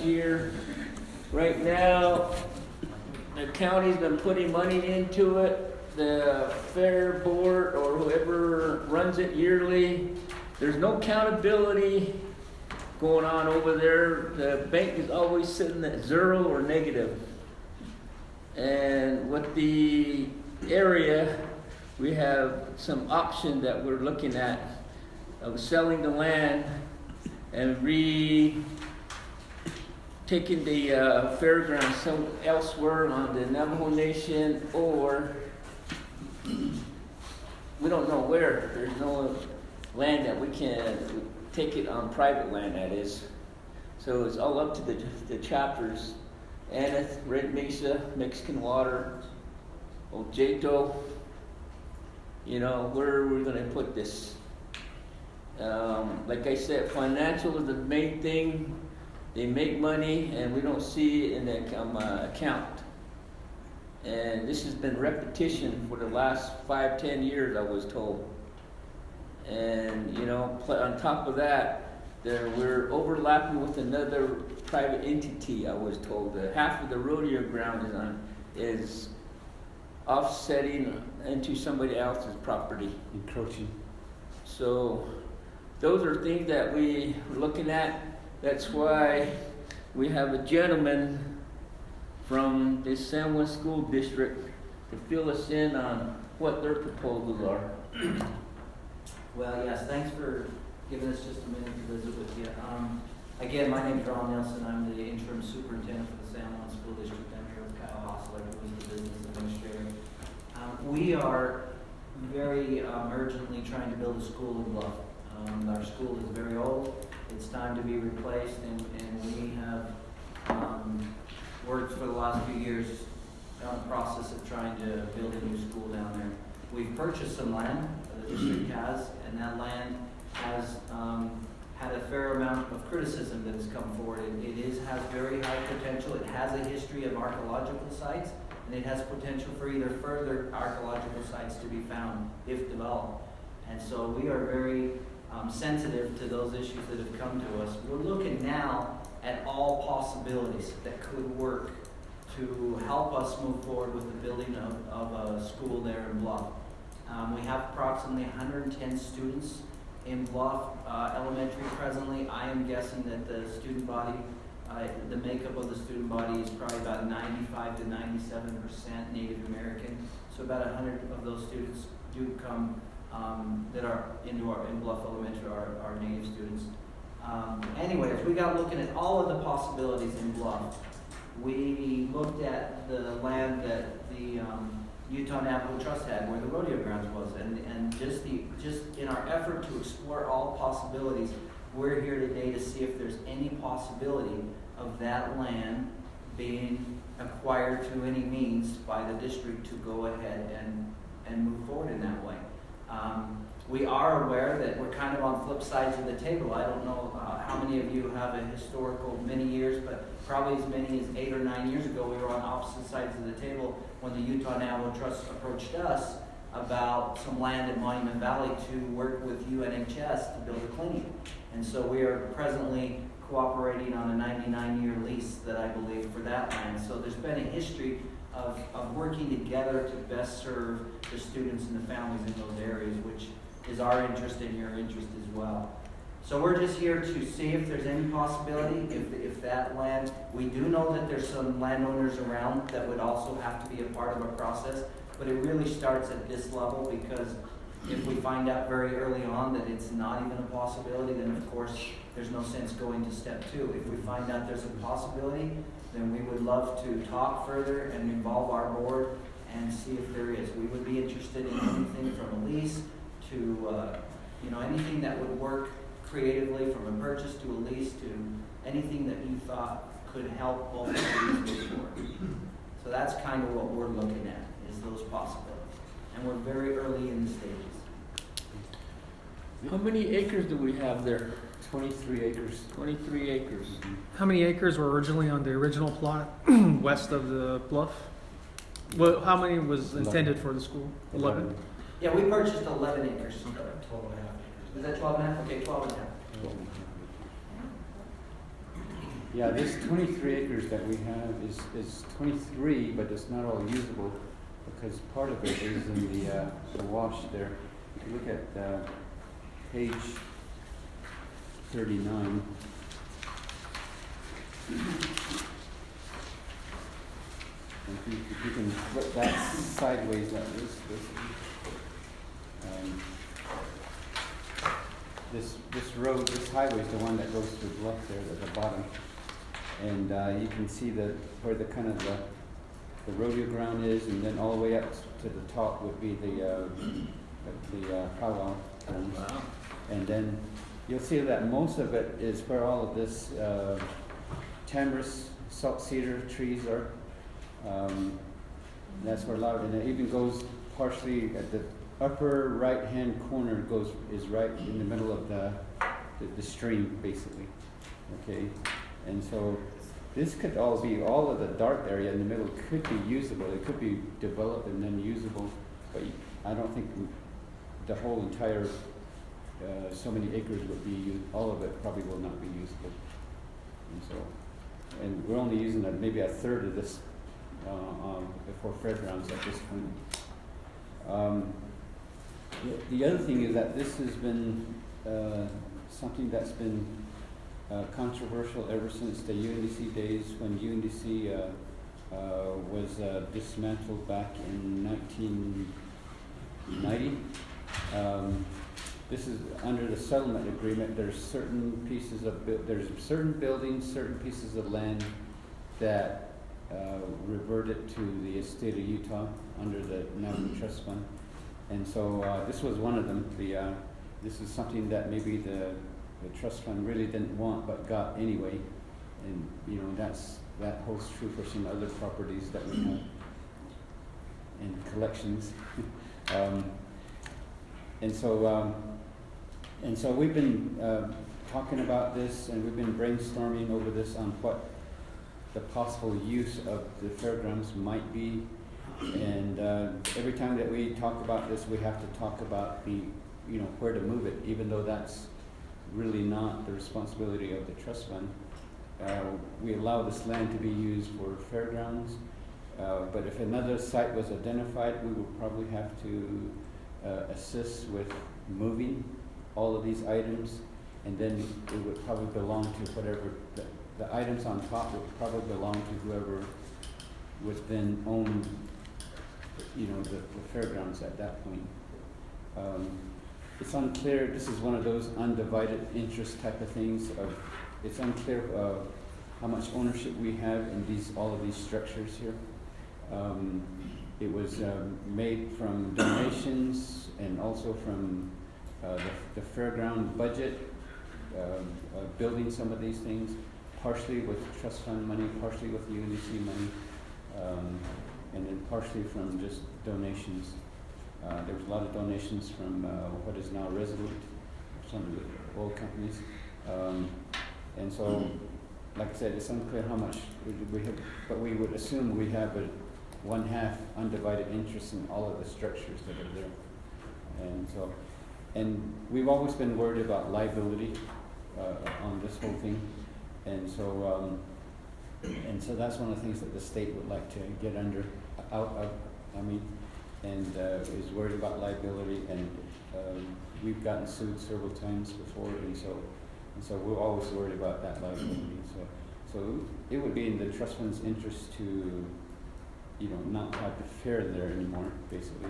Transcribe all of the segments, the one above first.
year. Right now, the county's been putting money into it. The fair board or whoever runs it yearly, there's no accountability going on over there. The bank is always sitting at zero or negative. And with the area, we have some option that we're looking at of selling the land and taking the fairgrounds elsewhere on the Navajo Nation, or we don't know where. There's no land that we can take it on private land, that is. So it's all up to the chapters. Aneth, Red Mesa, Mexican Water, Ojeto, where we're going to put this. Like I said, financial is the main thing. They make money and we don't see it in the account. And this has been repetition for the last 5-10 years, I was told. And on top of that, we're overlapping with another private entity, I was told. Half of the rodeo ground is offsetting into somebody else's property. Encroaching. So those are things that we are looking at. That's why we have a gentleman from the San Juan School District to fill us in on what their proposals are. Well, yes, thanks for giving us just a minute to visit with you. Again, my name is Ron Nelson. I'm the interim superintendent for the San Juan School District. I'm here with Kyle Hostler, who is the business administrator. We are very urgently trying to build a school in Bluff. Our school is very old. It's time to be replaced, and we have worked for the last few years on the process of trying to build a new school down there. We've purchased some land, the district has, and that land has had a fair amount of criticism that has come forward. It has very high potential. It has a history of archaeological sites, and it has potential for either further archaeological sites to be found if developed. And so we are very sensitive to those issues that have come to us. We're looking now at all possibilities that could work to help us move forward with the building of a school there in Bluff. We have approximately 110 students in Bluff Elementary presently. I am guessing that the student body, the makeup of the student body is probably about 95 to 97% Native American. So about 100 of those students do come that are in Bluff Elementary are Native students. Anyways, we got looking at all of the possibilities in Bluff. We looked at the land that the Utah Navajo Trust had, where the rodeo grounds was, and just in our effort to explore all possibilities, we're here today to see if there's any possibility of that land being acquired through any means by the district to go ahead and move forward in that way. We are aware that we're kind of on flip sides of the table. I don't know how many of you have a historical many years, but probably as many as 8 or 9 years ago, we were on opposite sides of the table when the Utah Navajo Trust approached us about some land in Monument Valley to work with UNHS to build a clinic. And so we are presently cooperating on a 99-year lease that I believe for that land. So there's been a history of working together to best serve the students and the families in those areas, which is our interest and your interest as well. So we're just here to see if there's any possibility, if that land, we do know that there's some landowners around that would also have to be a part of a process, but it really starts at this level, because if we find out very early on that it's not even a possibility, then of course there's no sense going to step 2. If we find out there's a possibility, then we would love to talk further and involve our board and see if there is. We would be interested in anything from a lease to anything that would work creatively, from a purchase to a lease to anything that you thought could help both parties move forward. So that's kind of what we're looking at, is those possibilities. And we're very early in the stages. How many acres do we have there? 23 acres. 23 acres. How many acres were originally on the original plot west of the bluff? Well, how many was intended for the school? 11? Yeah, we purchased 11 acres. 12 and a half acres. Is that 12 and a half? Okay, 12 and a half. Yeah, this 23 acres that we have is 23, but it's not all usable because part of it is in the wash there. If you look at page 39. If you can flip that sideways like this, this road, this highway is the one that goes to the left there at the bottom, and you can see where the kind of the rodeo ground is, and then all the way up to the top would be the powwow grounds. Wow. And then you'll see that most of it is where all of this tamarisk, salt cedar trees are. That's where a lot of, and it even goes partially at the upper right-hand corner is right in the middle of the stream, basically. Okay, and so this could all of the dark area in the middle could be usable. It could be developed and then usable, but I don't think the whole entire so many acres would be used. All of it probably will not be usable, and so, and we're only using maybe a third of this for fairgrounds at this point. The other thing is that this has been something that's been controversial ever since the UNDC days, when UNDC was dismantled back in 1990. This is under the settlement agreement. There's certain pieces of certain buildings, certain pieces of land that reverted to the state of Utah under the Navajo Trust Fund, and so this was one of them. This is something that maybe the trust fund really didn't want but got anyway, and that holds true for some other properties that we have in collections. And so we've been talking about this, and we've been brainstorming over this on what the possible use of the fairgrounds might be. And every time that we talk about this, we have to talk about where to move it, even though that's really not the responsibility of the trust fund. We allow this land to be used for fairgrounds, but if another site was identified, we would probably have to assist with moving all of these items, and then it would probably belong to whatever, the items on top would probably belong to whoever would then own the fairgrounds at that point. It's unclear, this is one of those undivided interest type of things. It's unclear how much ownership we have in all of these structures here. It was made from donations and also from the fairground budget, building some of these things, partially with trust fund money, partially with UNDC money, and then partially from just donations. There was a lot of donations from what is now Resolute, some of the oil companies. And so, like I said, it's unclear how much we have, but we would assume we have a 1/2 undivided interest in all of the structures that are there. And we've always been worried about liability on this whole thing. And so that's one of the things that the state would like to get out of, and is worried about liability, and we've gotten sued several times before, and so we're always worried about that liability. So it would be in the trust fund's interest to, not have the fair there anymore, basically,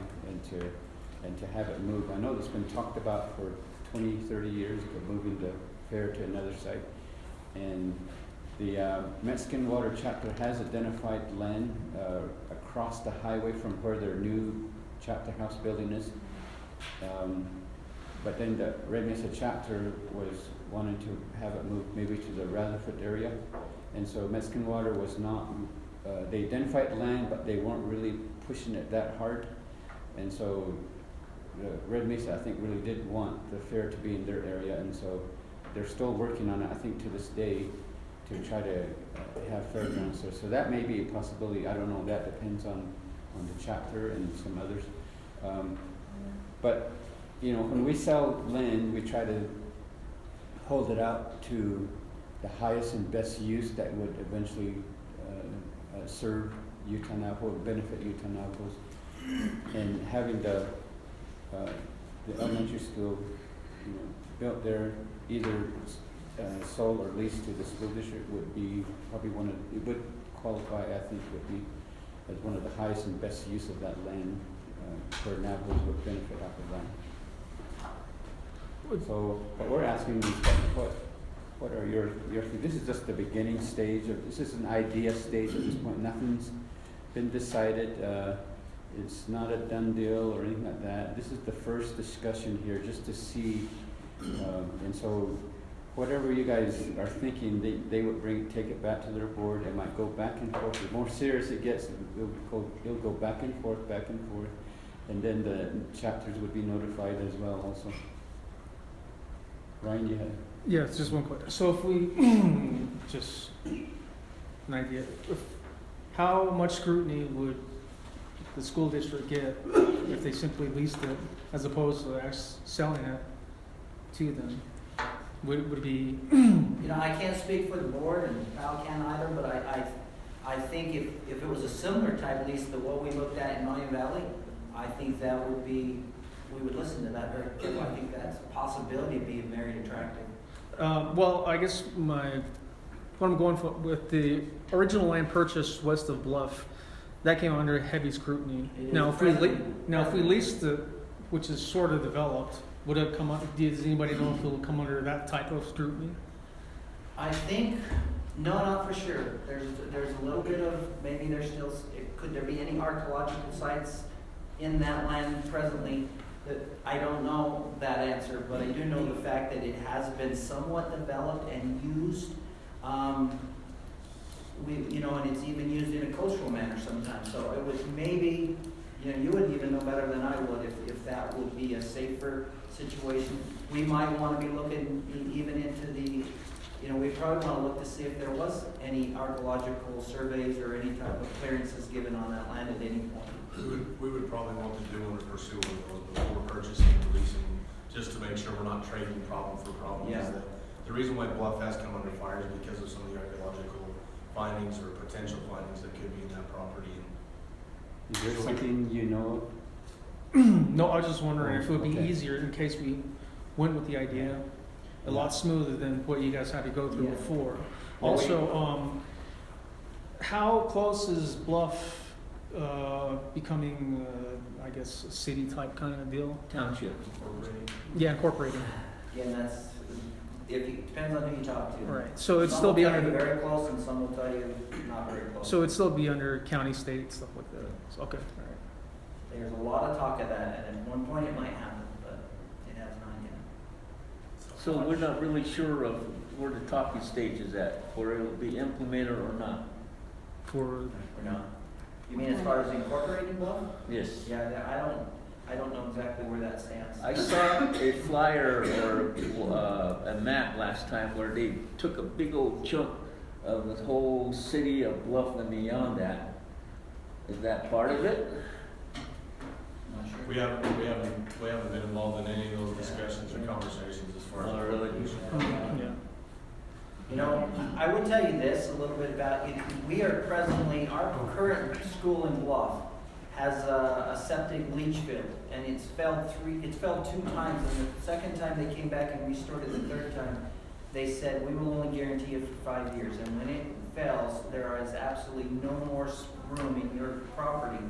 and to have it moved. I know it's been talked about for 20, 30 years of moving the fair to another site, and the Mexican Water chapter has identified land across the highway from where their new chapter house building is. But then the Red Mesa chapter was wanting to have it moved maybe to the Rutherford area. And so Mexican Water was not, they identified land, but they weren't really pushing it that hard. And so Red Mesa, I think, really did want the fair to be in their area. And so they're still working on it, I think, to this day, to try to have fairgrounds there. So that may be a possibility. I don't know. That depends on the chapter and some others. But when we sell land, we try to hold it out to the highest and best use that would eventually serve Utah Navajo, benefit Utah Navajos. And having the elementary school, you know, built there, either sold or leased to the school district would be probably it would qualify, I think, would be as one of the highest and best use of that land, where Navajos would benefit off of that. So what we're asking is, what are your, this is just the beginning stage this is an idea stage at this point. Nothing's been decided. It's not a done deal or anything like that. This is the first discussion here, just to see, and so whatever you guys are thinking, they would take it back to their board. It might go back and forth. The more serious it gets, it'll go back and forth, and then the chapters would be notified as well also. Ryan, you had? Yeah, it's just one question. So if we, just an idea, how much scrutiny would the school district get if they simply leased it as opposed to actually selling it to them? Would it be? You know, I can't speak for the board, and Kyle can't either, but I think if it was a similar type lease to what we looked at in Monument Valley, I think that would be, we would listen to that very carefully. I think that's a possibility of being very attractive. Well, I guess what I'm going for with the original land purchase west of Bluff, that came under heavy scrutiny. Now, if we leased it, which is sort of developed, would it come up? Does anybody know if it will come under that type of scrutiny? I think no, not for sure. There's a little bit of maybe there's still. Could there be any archaeological sites in that land presently? That I don't know that answer, but I do know the fact that it has been somewhat developed and used. And it's even used in a cultural manner sometimes. So it was maybe, you wouldn't even know better than I would if that would be a safer situation. We might want to be looking even into the, we probably want to look to see if there was any archaeological surveys or any type of clearances given on that land at any point. We would probably want to do one or pursue one of those before purchasing and leasing, just to make sure we're not trading problem for problem. Yeah. Is that the reason why Bluff has come under fire is because of some of the archaeological findings or potential findings that could be in that property. Is there something you know? No, I was just wondering if it would be Okay. easier in case we went with the idea a lot smoother than what you guys had to go through Yeah. before. Yeah, Also, how close is Bluff becoming, I guess, a city type kind of deal? Township. Yeah, incorporated. Again, that's it depends on who you talk to. Right. So it'd Some still be will tell under. you very close, and some will tell you not very close. So it'd still be under county, state, stuff like that. So, okay. All right. There's a lot of talk of that, and at one point it might happen, but it has not yet. So we're not really sure of where the talking stage is at, where it will be implemented or not. For We're not. You mean as far as incorporating Bluff? Yes. Yeah, I don't know exactly where that stands. I saw a flyer or a map last time where they took a big old chunk of the whole city of Bluff and beyond that. Is that part of it? Not sure. We haven't been involved in any of those discussions or conversations as far as. Oh, really? yeah. I would tell you this a little bit about it. We are presently, our current school in Bluff has a septic leach field, and it's failed 2 times, and the second time they came back and restored it the third time, they said, we will only guarantee it for 5 years, and when it fails, there is absolutely no more room in your property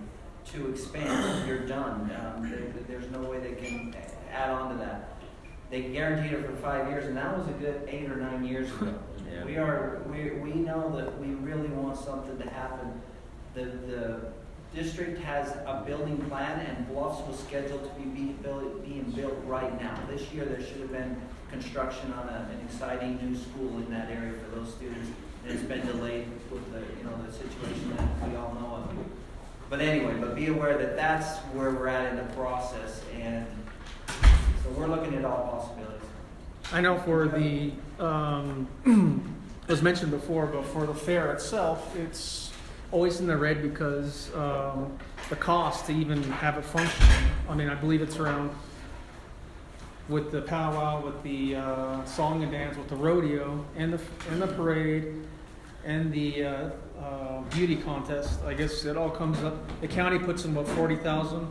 to expand. You're done. There's no way they can add on to that. They guaranteed it for 5 years, and that was a good 8 or 9 years ago. Yeah. We know that we really want something to happen. The district has a building plan, and Bluffs was scheduled to be being built right now. This year there should have been construction on an exciting new school in that area for those students, and it's been delayed with the situation that we all know of. But anyway, be aware that that's where we're at in the process, and so we're looking at all possibilities. I know for the, was mentioned before, but for the fair itself, it's always in the red because the cost to even have it function. I mean, I believe it's around with the powwow, with the song and dance, with the rodeo, and the parade, and the beauty contest. I guess it all comes up. The county puts in about 40,000,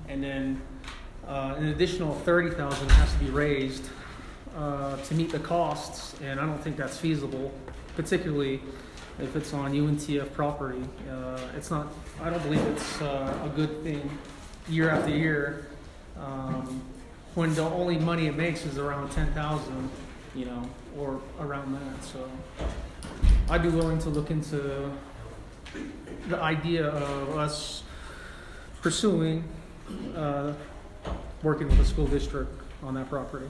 and then an additional 30,000 has to be raised to meet the costs, and I don't think that's feasible, particularly if it's on UNTF property. It's not. I don't believe it's a good thing year after year. When the only money it makes is around 10,000, or around that. So I'd be willing to look into the idea of us pursuing working with the school district on that property.